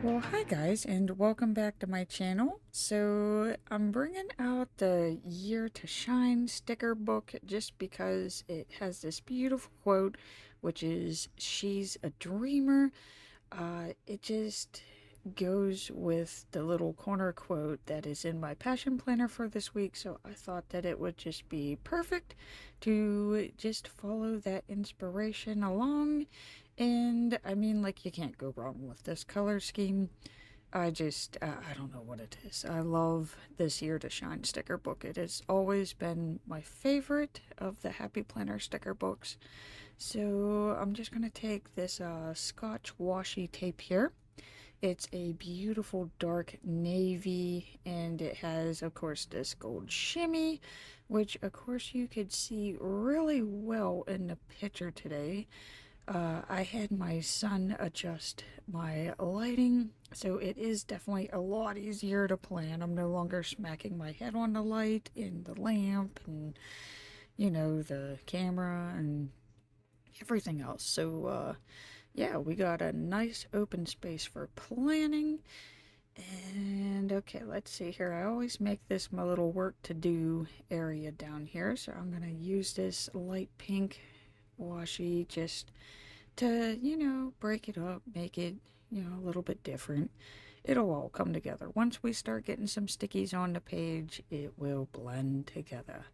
Well, hi guys, and welcome back to my channel. So, I'm bringing out the Year to Shine sticker book just because it has this beautiful quote, which is, "She's a dreamer." It just goes with the little corner quote that is in my passion planner for this week, so I thought that it would just be perfect to just follow that inspiration along. And I mean, like, you can't go wrong with this color scheme. I don't know what it is. I love this Year to Shine sticker book. It has always been my favorite of the Happy Planner sticker books. So I'm just going to take this Scotch washi tape here. It's a beautiful dark navy, and it has, of course, this gold shimmy, which, of course, you could see really well in the picture today. I had my son adjust my lighting, so it is definitely a lot easier to plan. I'm no longer smacking my head on the light and the lamp and, the camera and everything else. So, yeah, we got a nice open space for planning. And okay, let's see here. I always make this my little work to do area down here. So I'm going to use this light pink washi just to, break it up, make it, a little bit different. It'll all come together. Once we start getting some stickies on the page, it will blend together.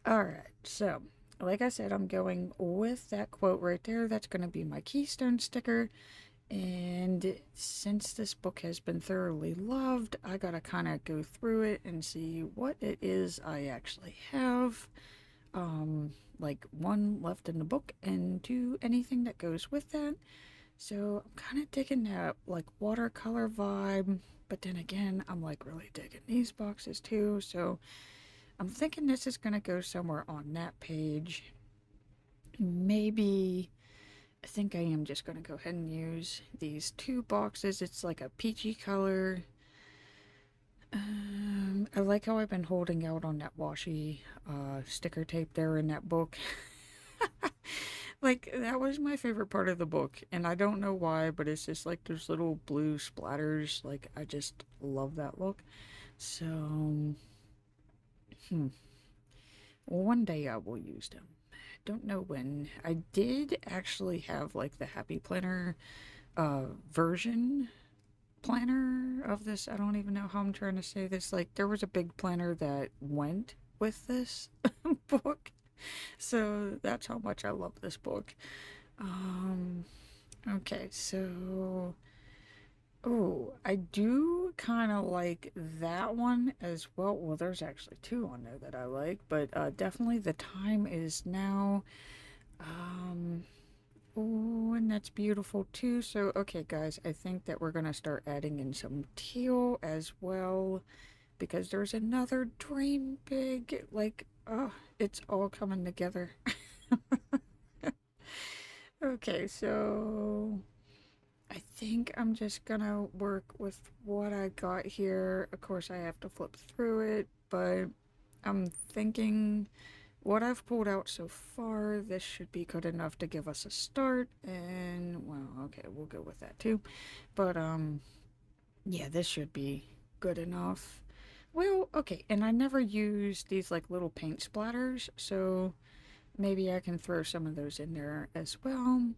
All right, so like I said, I'm going with that quote right there. That's going to be my keystone sticker. And since this book has been thoroughly loved, I gotta kind of go through it and see what it is I actually have. Like one left in the book, and two, anything that goes with that. So I'm kind of digging that like watercolor vibe, but then again, I'm like really digging these boxes too. So I'm thinking this is gonna go somewhere on that page. Maybe I think I am just gonna go ahead and use these two boxes. It's like a peachy color. I like how I've been holding out on that washi sticker tape there in that book. Like, that was my favorite part of the book, and I don't know why, but it's just like those little blue splatters. Like, I just love that look. So, one day I will use them. Don't know when. I did actually have like the Happy Planner version planner of this. I don't even know how I'm trying to say this. Like, there was a big planner that went with this book. So that's how much I love this book. Um, okay, so oh, I do kind of like that one as well. Well, there's actually two on there that I like, but definitely The Time Is Now. Um, oh, and that's beautiful too. So, okay, guys, I think that we're gonna start adding in some teal as well because there's another dream big. Like, oh, it's all coming together. Okay, so I think I'm just gonna work with what I got here. Of course, I have to flip through it, but I'm thinking what I've pulled out so far, this should be good enough to give us a start. And, well, okay, we'll go with that too. But, yeah, this should be good enough. Well, okay, and I never used these, like, little paint splatters, so maybe I can throw some of those in there as well.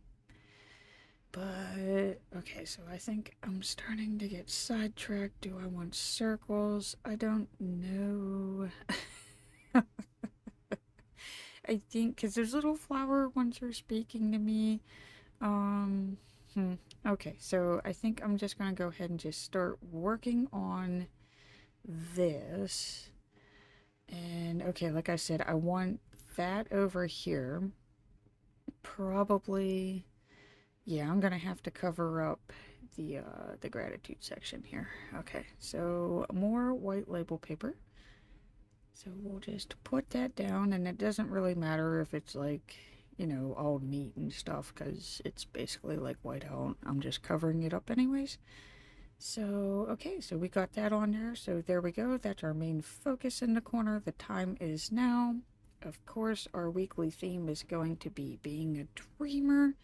But, okay, so I think I'm starting to get sidetracked. Do I want circles? I don't know. I think, because those little flower ones are speaking to me. Um, okay, so I think I'm just going to go ahead and just start working on this. And, okay, like I said, I want that over here. Probably, yeah, I'm going to have to cover up the gratitude section here. Okay, so more white label paper. So we'll just put that down, and it doesn't really matter if it's like, all neat and stuff, because it's basically like white out. I'm just covering it up anyways. So, okay, so we got that on there. So there we go. That's our main focus in the corner. The time is now. Of course, our weekly theme is going to be being a dreamer,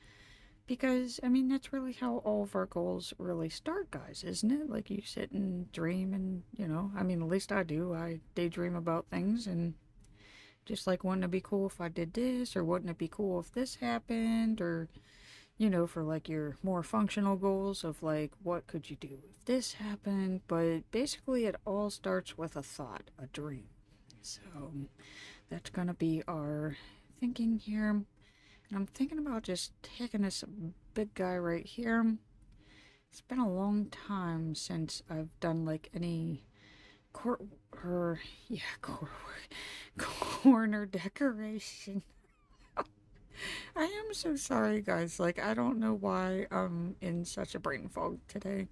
Because, I mean, that's really how all of our goals really start, guys, isn't it? Like, you sit and dream, and, I mean, at least I do. I daydream about things, and just like, wouldn't it be cool if I did this, or wouldn't it be cool if this happened, or, for like your more functional goals of like, what could you do if this happened? But basically, it all starts with a thought, a dream. So, that's gonna be our thinking here. And I'm thinking about just taking this big guy right here. It's been a long time since I've done like any court or yeah, corner decoration. I am so sorry, guys. Like, I don't know why I'm in such a brain fog today.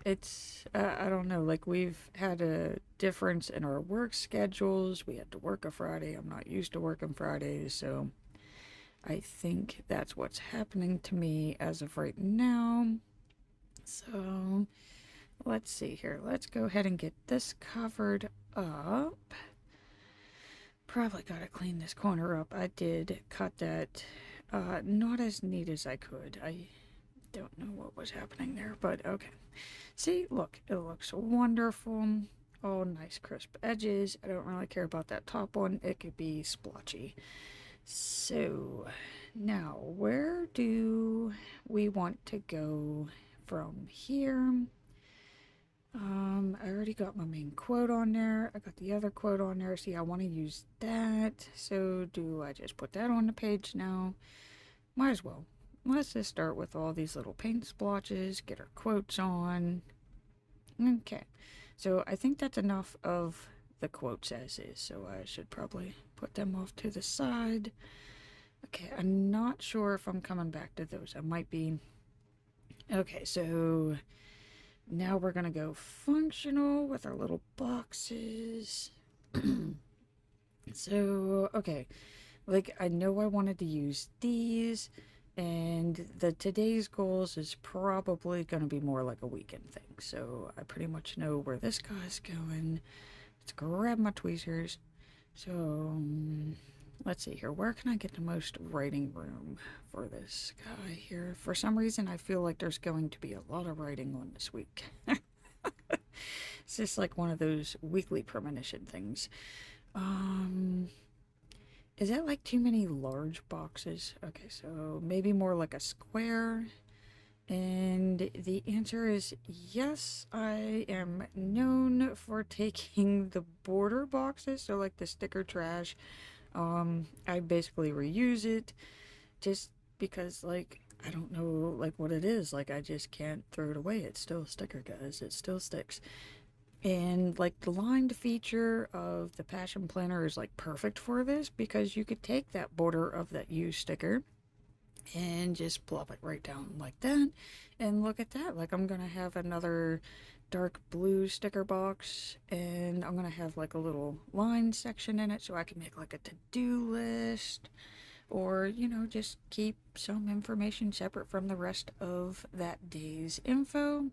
It's, I don't know, like, we've had a difference in our work schedules. We had to work a Friday. I'm not used to working Fridays, so I think that's what's happening to me as of right now. So, let's see here. Let's go ahead and get this covered up. Probably gotta clean this corner up. I did cut that not as neat as I could. I don't know what was happening there, but okay. See, look, it looks wonderful. Oh, nice crisp edges. I don't really care about that top one. It could be splotchy. So, now, where do we want to go from here? I already got my main quote on there. I got the other quote on there. See, I want to use that. So, do I just put that on the page now? Might as well. Let's just start with all these little paint splotches, get our quotes on. Okay. So, I think that's enough of the quotes as is. So, I should probably put them off to the side. Okay, I'm not sure if I'm coming back to those. I might be. Okay, so now we're gonna go functional with our little boxes. So, okay, like I know I wanted to use these, and the today's goals is probably gonna be more like a weekend thing. So I pretty much know where this guy's going. Let's grab my tweezers. So, let's see here. Where can I get the most writing room for this guy here? For some reason, I feel like there's going to be a lot of writing on this week. It's just like one of those weekly premonition things. Is that like too many large boxes? Okay, so maybe more like a square. And the answer is yes, I am known for taking the border boxes, so like the sticker trash. I basically reuse it just because, like, I don't know, like, what it is. Like, I just can't throw it away. It's still a sticker, guys. It still sticks. And, like, the lined feature of the Passion Planner is, like, perfect for this because you could take that border of that used sticker and just plop it right down like that. And look at that. Like, I'm gonna have another dark blue sticker box, and I'm gonna have like a little line section in it so I can make like a to-do list, or just keep some information separate from the rest of that day's info.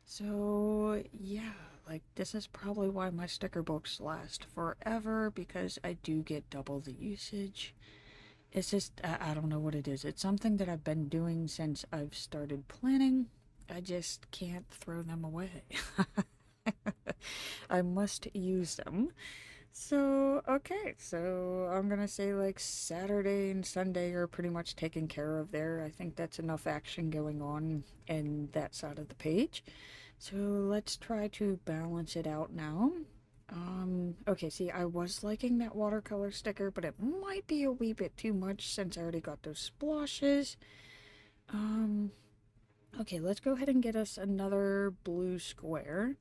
So yeah, like this is probably why my sticker books last forever, because I do get double the usage. It's just, I don't know what it is. It's something that I've been doing since I've started planning. I just can't throw them away. I must use them. So, okay. So, I'm gonna say like Saturday and Sunday are pretty much taken care of there. I think that's enough action going on in that side of the page. So, let's try to balance it out now. Okay, see, I was liking that watercolor sticker, but it might be a wee bit too much since I already got those splashes. Okay, let's go ahead and get us another blue square.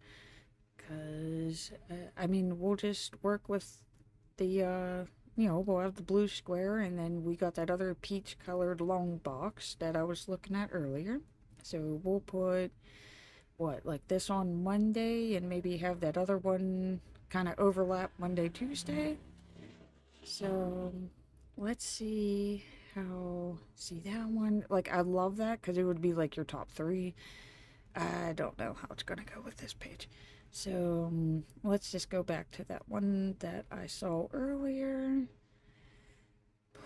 Because, I mean, we'll just work with the, we'll have the blue square, and then we got that other peach colored long box that I was looking at earlier. So we'll put, what, like this on Monday, and maybe have that other one kind of overlap Monday, Tuesday. So let's see see that one. Like, I love that because it would be like your top three. I don't know how it's gonna go with this page. So let's just go back to that one that I saw earlier.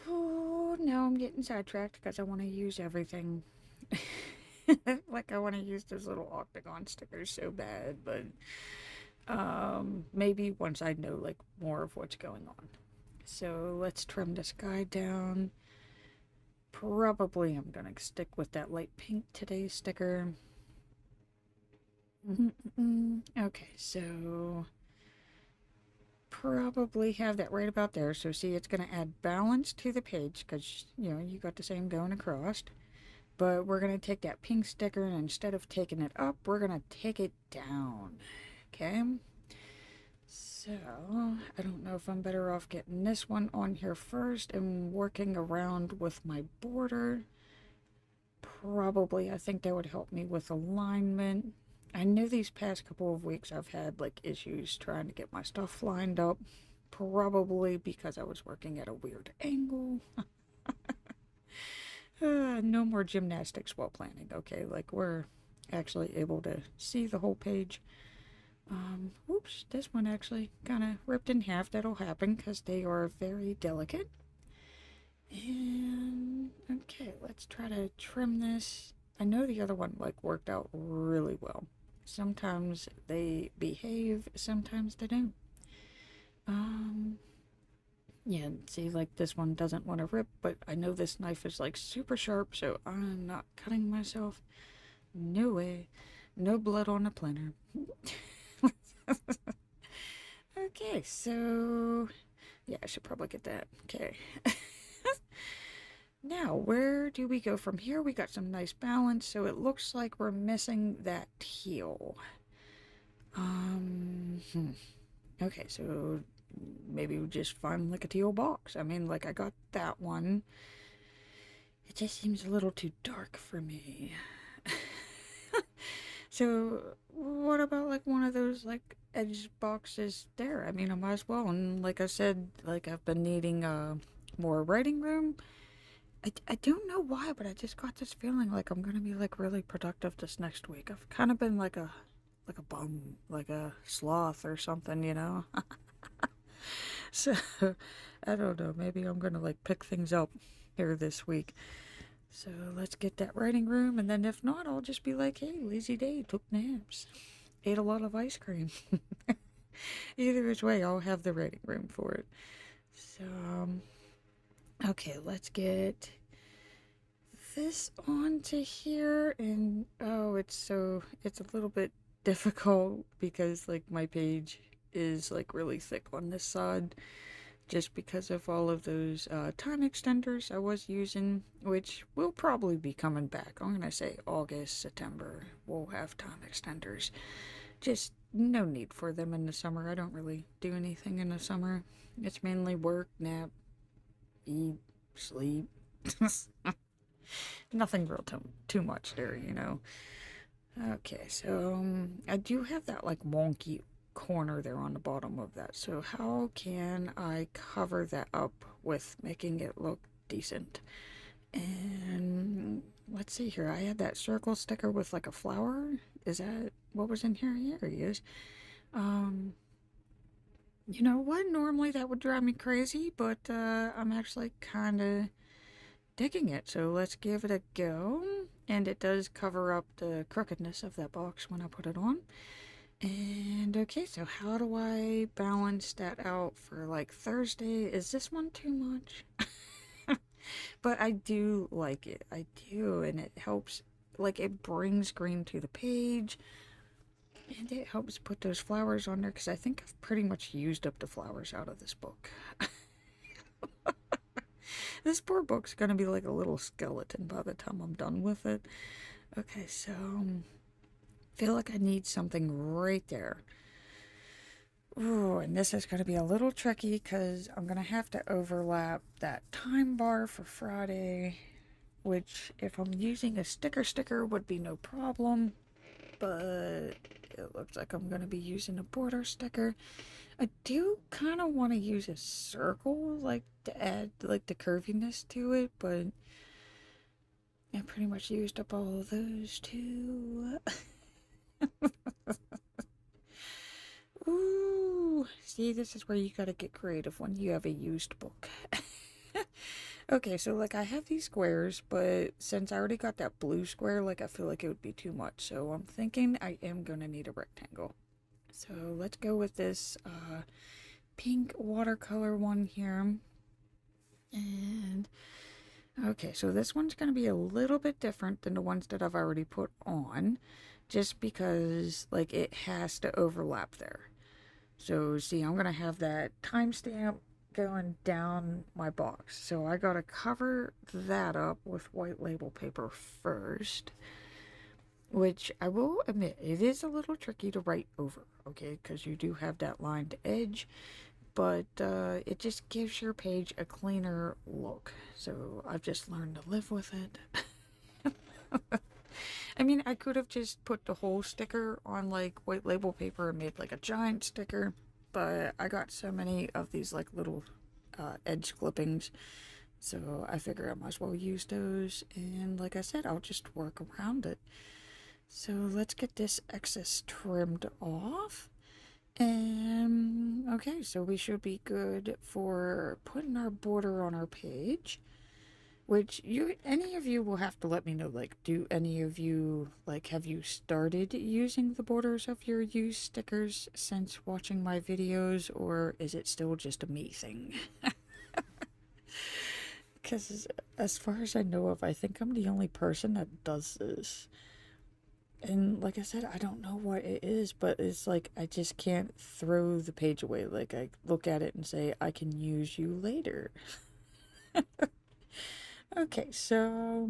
Oh, know I'm getting sidetracked because I want to use everything. Like, I want to use those little octagon stickers so bad, but maybe once I know like more of what's going on. So let's trim this guy down. Probably I'm gonna stick with that light pink today sticker. Okay, so probably have that right about there. So see, it's gonna add balance to the page because you know you got the same going across. But we're gonna take that pink sticker and instead of taking it up, we're gonna take it down. Okay. So, I don't know if I'm better off getting this one on here first and working around with my border. Probably, I think that would help me with alignment. I know these past couple of weeks I've had like issues trying to get my stuff lined up. Probably because I was working at a weird angle. No more gymnastics while planning, okay? Like, we're actually able to see the whole page. Oops, this one actually kind of ripped in half. That'll happen because they are very delicate. And, okay, let's try to trim this. I know the other one, like, worked out really well. Sometimes they behave, sometimes they don't. Yeah, see, like, this one doesn't want to rip, but I know this knife is, like, super sharp, so I'm not cutting myself. No way. No blood on the planner. Okay, so yeah, I should probably get that. Okay. Now, where do we go from here? We got some nice balance, so it looks like we're missing that teal. Okay, so maybe we just find like a teal box. I mean, like I got that one. It just seems a little too dark for me. So, what about like one of those like edge boxes there? I mean, I might as well. And like I said, like I've been needing more writing room. I don't know why, but I just got this feeling like I'm gonna be like really productive this next week. I've kind of been like a bum, like a sloth or something, you know. So I don't know. Maybe I'm gonna like pick things up here this week. So let's get that writing room, and then if not, I'll just be like, hey, lazy day, took naps, ate a lot of ice cream. Either which way, I'll have the writing room for it. So, okay, let's get this onto here, and oh, it's a little bit difficult because like my page is like really thick on this side just because of all of those time extenders I was using, which will probably be coming back. I'm gonna say August, September, we'll have time extenders. Just no need for them in the summer. I don't really do anything in the summer. It's mainly work, nap, eat, sleep. Nothing real too much there, you know. Okay, so I do have that like wonky corner there on the bottom of that. So how can I cover that up with making it look decent? And let's see here. I had that circle sticker with like a flower. Is that what was in here? Here he is. You know what? Normally that would drive me crazy, but I'm actually kind of digging it. So let's give it a go. And it does cover up the crookedness of that box when I put it on. And okay, so how do I balance that out for like Thursday? Is this one too much? But I do like it. I do, and it helps, like it brings green to the page. And it helps put those flowers on there because I think I've pretty much used up the flowers out of this book. This poor book's gonna be like a little skeleton by the time I'm done with it. Okay, so feel like I need something right there. Ooh, and this is gonna be a little tricky because I'm gonna have to overlap that time bar for Friday, which if I'm using a sticker would be no problem, but it looks like I'm gonna be using a border sticker. I do kind of want to use a circle, like, to add, like, the curviness to it, but I pretty much used up all of those, too. Ooh, see, this is where you gotta get creative when you have a used book. Okay, so like I have these squares, but since I already got that blue square, like I feel like it would be too much. So I'm thinking I am gonna need a rectangle. So let's go with this pink watercolor one here. And okay, so this one's gonna be a little bit different than the ones that I've already put on, just because like it has to overlap there. So see, I'm gonna have that timestamp going down my box. So I gotta cover that up with white label paper first, which I will admit, it is a little tricky to write over, okay, because you do have that lined edge, but it just gives your page a cleaner look. So I've just learned to live with it. I mean, I could have just put the whole sticker on like white label paper and made like a giant sticker, but I got so many of these like little edge clippings, so I figure I might as well use those, and like I said, I'll just work around it. So let's get this excess trimmed off. And okay, so we should be good for putting our border on our page. Which any of you will have to let me know, like, do any of you, like, have you started using the borders of your used stickers since watching my videos, or is it still just a me thing? Because as far as I know of, I think I'm the only person that does this. And like I said, I don't know what it is, but it's like I just can't throw the page away. Like, I look at it and say, I can use you later. Okay, so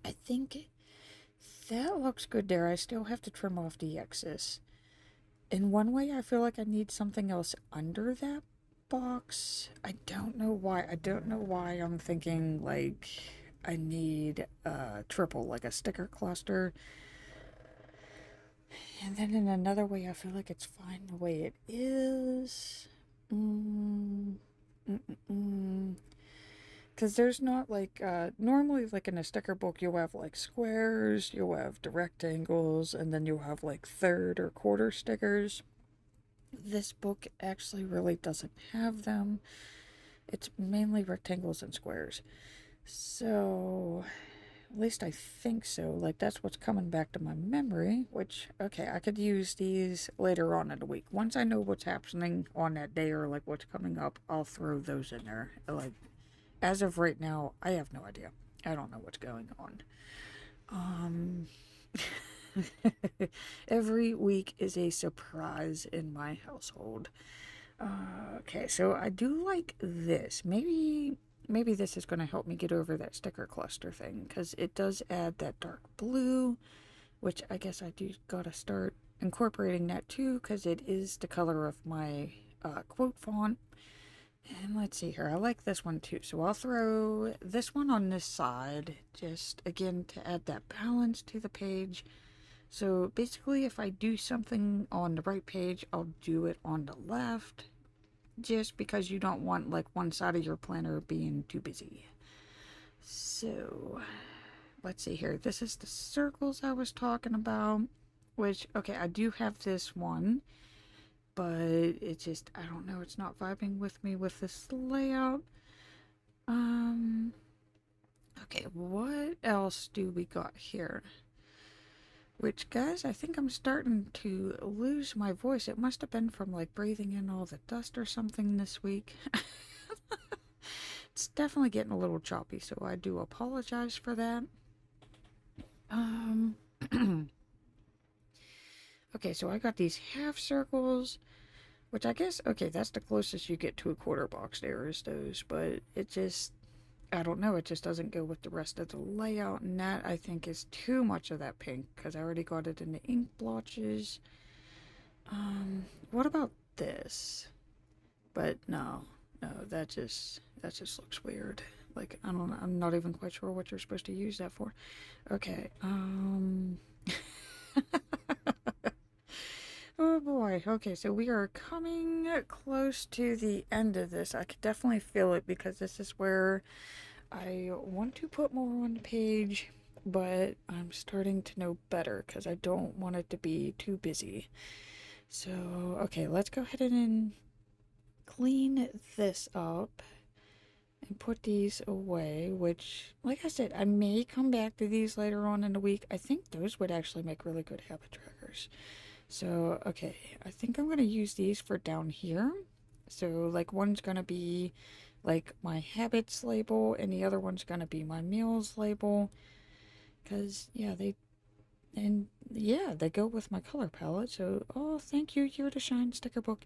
I think that looks good there. I still have to trim off the excess. In one way, I feel like I need something else under that box. I don't know why. I don't know why I'm thinking like I need a triple, like a sticker cluster. And then in another way, I feel like it's fine the way it is. Mm, mm, mm, mm. Because there's not like, normally, like in a sticker book, you'll have like squares, you'll have the rectangles, and then you'll have like third or quarter stickers. This book actually really doesn't have them. It's mainly rectangles and squares. So, at least I think so. Like, that's what's coming back to my memory, which, okay, I could use these later on in the week. Once I know what's happening on that day or like what's coming up, I'll throw those in there. Like, as of right now, I have no idea. I don't know what's going on. Um, every week is a surprise in my household. Okay, so I do like this. Maybe this is going to help me get over that sticker cluster thing, because it does add that dark blue, which I guess I do gotta start incorporating that too, because it is the color of my quote font. And let's see here, I like this one too, so I'll throw this one on this side, just again to add that balance to the page. So basically, if I do something on the right page, I'll do it on the left, just because you don't want like one side of your planner being too busy. So let's see here, this is the circles I was talking about, which, okay, I do have this one, but it just, I don't know, it's not vibing with me with this layout. Okay, what else do we got here? Which, guys, I think I'm starting to lose my voice. It must have been from like breathing in all the dust or something this week. It's definitely getting a little choppy, so I do apologize for that. Okay, so I got these half circles, which I guess, okay, that's the closest you get to a quarter box there is those, but it just, I don't know, it just doesn't go with the rest of the layout, and that I think is too much of that pink, because I already got it in the ink blotches. What about this? But no, that just looks weird. Like, I don't know, I'm not even quite sure what you're supposed to use that for. Okay, oh boy, okay, so we are coming close to the end of this. I could definitely feel it, because this is where I want to put more on the page, but I'm starting to know better, because I don't want it to be too busy. So, okay, let's go ahead and clean this up. and put these away, which, like I said, I may come back to these later on in the week. I think those would actually make really good habit trackers. So, okay, I think I'm going to use these for down here. So, like, one's going to be like my habits label, and the other one's going to be my meals label. Because, yeah, they go with my color palette. So, oh, thank you, Year to Shine sticker book.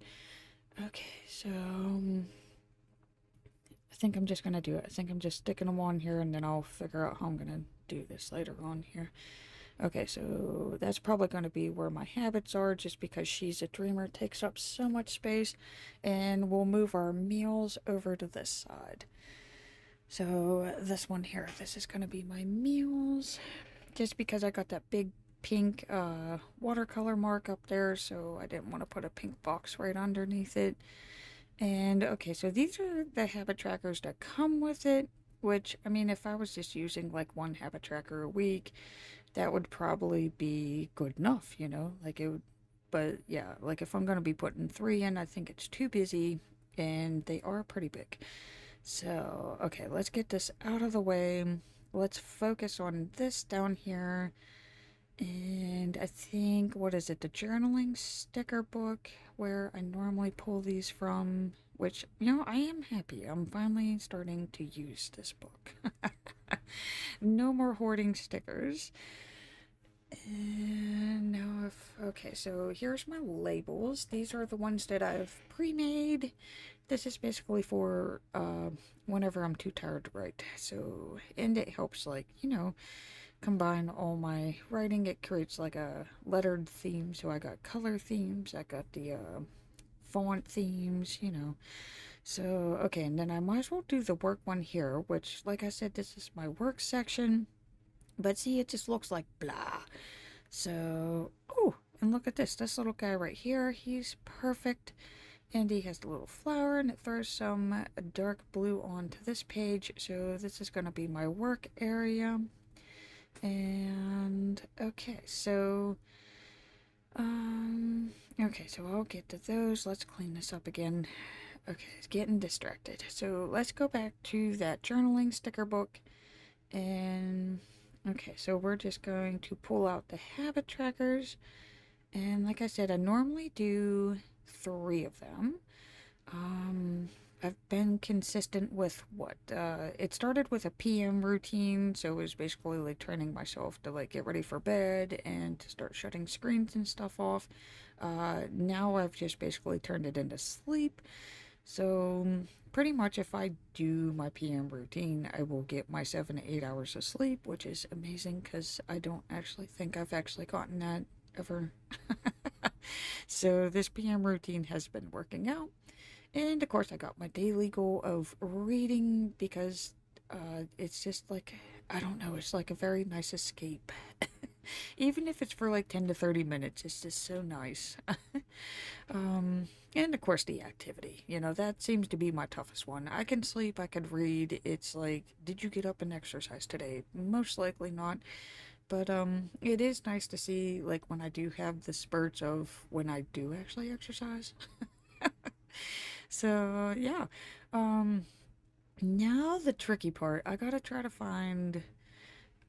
Okay, so I think I'm just gonna do it. I think I'm just sticking them on here, and then I'll figure out how I'm gonna do this later on here. Okay, so that's probably going to be where my habits are, just because She's a Dreamer takes up so much space, and we'll move our meals over to this side. So this one here, this is going to be my meals, just because I got that big pink watercolor mark up there, so I didn't want to put a pink box right underneath it. And okay, so these are the habit trackers that come with it, which, I mean, if I was just using like one habit tracker a week, that would probably be good enough, like it would. But yeah, like if I'm going to be putting three in, I think it's too busy, and they are pretty big. So, okay, let's get this out of the way. Let's focus on this down here. And I think, what is it, the journaling sticker book, where I normally pull these from, which, I am happy. I'm finally starting to use this book. No more hoarding stickers. And now okay, so here's my labels. These are the ones that I've pre-made. This is basically for whenever I'm too tired to write. So, and it helps, like, combine all my writing. It creates like a lettered theme. So I got color themes, I got the font themes. So, okay, and then I might as well do the work one here, which, like I said, this is my work section. But see, it just looks like blah. So, oh, and look at this little guy right here. He's perfect. And he has the little flower, and it throws some dark blue onto this page. So this is going to be my work area. And, okay, so, okay, so I'll get to those. Let's clean this up again. Okay, it's getting distracted. So let's go back to that journaling sticker book. And okay, so we're just going to pull out the habit trackers. And like I said, I normally do 3 of them. I've been consistent with what? It started with a PM routine, so it was basically like training myself to like get ready for bed and to start shutting screens and stuff off. Now I've just basically turned it into sleep. So pretty much if I do my PM routine, I will get my 7 to 8 hours of sleep, which is amazing because I don't actually think I've actually gotten that ever. So this PM routine has been working out. And of course I got my daily goal of reading because it's just like, I don't know, it's like a very nice escape. Even if it's for like 10 to 30 minutes, it's just so nice. And of course the activity, that seems to be my toughest one. I can sleep, I can read. It's like, did you get up and exercise today? Most likely not. But it is nice to see, like, when I do have the spurts of when I do actually exercise. So yeah. Now the tricky part, I gotta try to find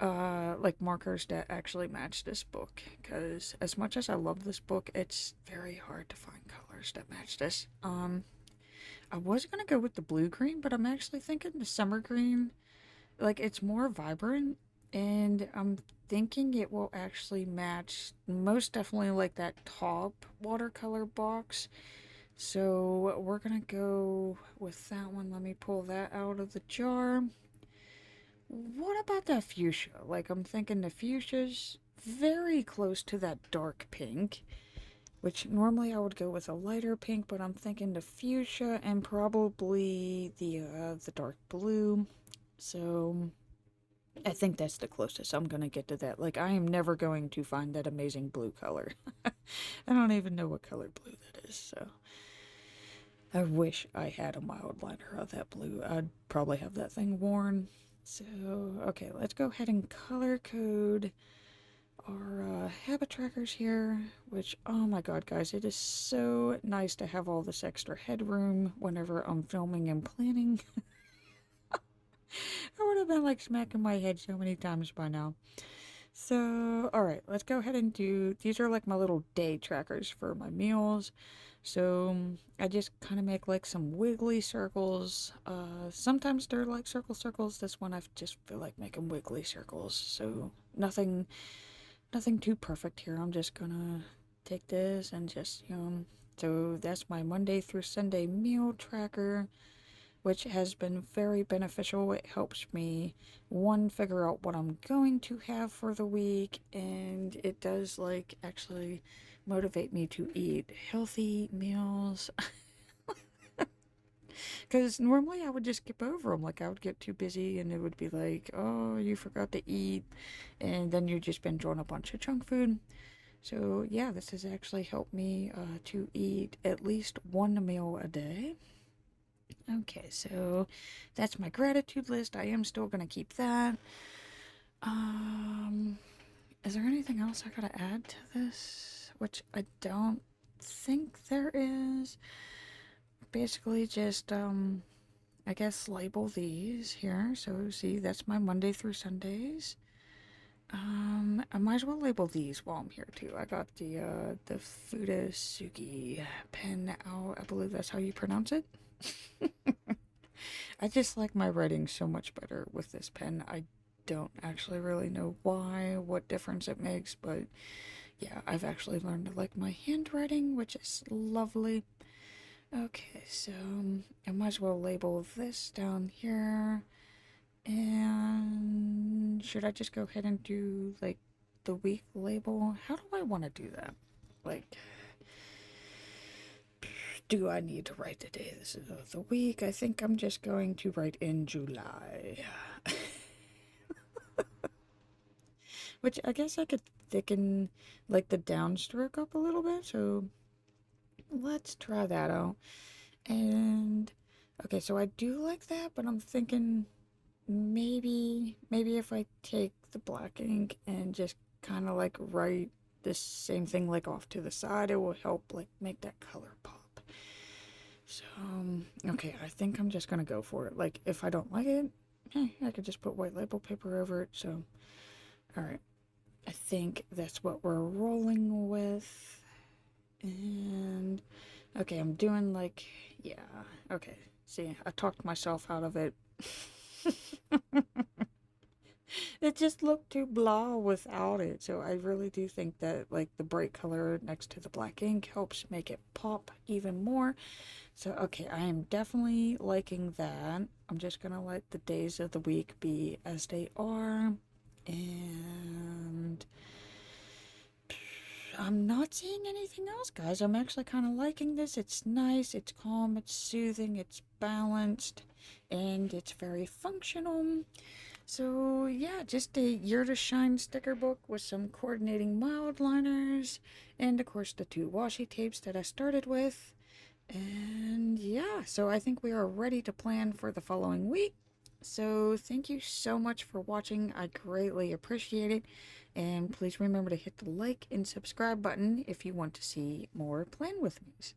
like markers that actually match this book, because as much as I love this book, it's very hard to find colors that match this. I was gonna go with the blue green, but I'm actually thinking the summer green. Like, it's more vibrant, and I'm thinking it will actually match most definitely like that top watercolor box. So we're gonna go with that one. Let me pull that out of the jar. What about that fuchsia? Like, I'm thinking the fuchsia's very close to that dark pink, which normally I would go with a lighter pink, but I'm thinking the fuchsia and probably the dark blue. So I think that's the closest I'm gonna get to that. Like, I am never going to find that amazing blue color. I don't even know what color blue that is, so I wish I had a mild liner of that blue. I'd probably have that thing worn. So, okay, let's go ahead and color code our habit trackers here, which, oh my god, guys, it is so nice to have all this extra headroom whenever I'm filming and planning. I would have been like smacking my head so many times by now. So, all right, let's go ahead and do these are like my little day trackers for my meals. So, I just kind of make like some wiggly circles. Sometimes they're like circles. This one I just feel like making wiggly circles. So, nothing too perfect here. I'm just gonna take this and just, so that's my Monday through Sunday meal tracker, which has been very beneficial. It helps me, one, figure out what I'm going to have for the week, and it does, like, actually motivate me to eat healthy meals. Because normally I would just skip over them. Like, I would get too busy, and it would be like, oh, you forgot to eat, and then you just binge on a bunch of junk food. So, yeah, this has actually helped me to eat at least one meal a day. Okay, so that's my gratitude list. I am still gonna keep that. Um, is there anything else I gotta add to this? Which I don't think there is. Basically, just, I guess label these here. So, see, that's my Monday through Sundays. I might as well label these while I'm here too. I got the Fudasugi pen out. I believe that's how you pronounce it. I just like my writing so much better with this pen. I don't actually really know why, what difference it makes, but yeah, I've actually learned to like my handwriting, which is lovely. Okay, so I might as well label this down here. And should I just go ahead and do like the week label? How do I want to do that? Like, do I need to write the days of the week? I think I'm just going to write in July. Which I guess I could thicken like the downstroke up a little bit. So let's try that out. And okay, so I do like that, but I'm thinking maybe if I take the black ink and just kind of like write the same thing like off to the side, it will help like make that color pop. So, okay, I think I'm just gonna go for it. Like, if I don't like it, I could just put white label paper over it. So, alright, I think that's what we're rolling with. And, okay, I'm doing like, yeah, okay. See, I talked myself out of it. It just looked too blah without it. So I really do think that like the bright color next to the black ink helps make it pop even more. So okay, I am definitely liking that. I'm just gonna let the days of the week be as they are. And I'm not seeing anything else, guys. I'm actually kind of liking this. It's nice, it's calm, it's soothing, it's balanced, and it's very functional. So, yeah, just a Year to Shine sticker book with some coordinating mild liners, and of course the two washi tapes that I started with. And yeah, so I think we are ready to plan for the following week. So, thank you so much for watching. I greatly appreciate it. And please remember to hit the like and subscribe button if you want to see more Plan With Me's.